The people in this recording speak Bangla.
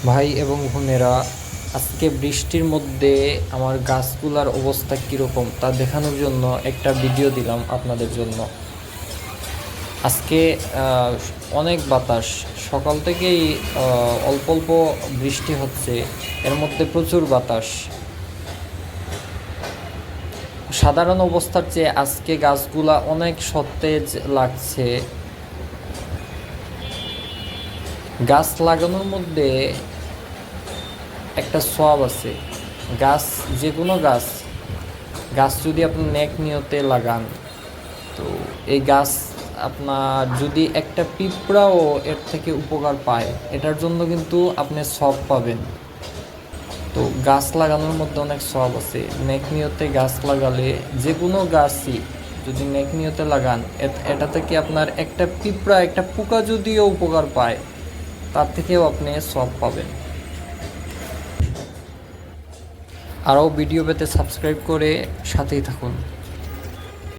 ভাই এবং বোনেরা, আজকে বৃষ্টির মধ্যে আমার গাছগুলার অবস্থা কীরকম তা দেখানোর জন্য একটা ভিডিও দিলাম আপনাদের জন্য। আজকে অনেক বাতাস, সকাল থেকেই অল্প অল্প বৃষ্টি হচ্ছে, এর মধ্যে প্রচুর বাতাস। সাধারণ অবস্থার চেয়ে আজকে গাছগুলা অনেক সতেজ লাগছে। গাছ লাগানোর মধ্যে একটা সওয়াব আছে। গাছ, যে কোনো গাছ গাছ যদি আপনি নেক নিয়তে লাগান, তো এই গাছ আপনার যদি একটা পিঁপড়াও এর থেকে উপকার পায়, এটার জন্য কিন্তু আপনি সওয়াব পাবেন। তো গাছ লাগানোর মধ্যে অনেক সওয়াব আছে। নেক নিয়তে গাছ লাগালে, যে কোনো গাছই যদি নেক নিয়তে লাগান, এটা থেকে আপনার একটা পিঁপড়া, একটা পোকা যদিও উপকার পায়, তার থেকেও আপনি সওয়াব পাবেন। আরও ভিডিও পেতে সাবস্ক্রাইব করে সাথেই থাকুন।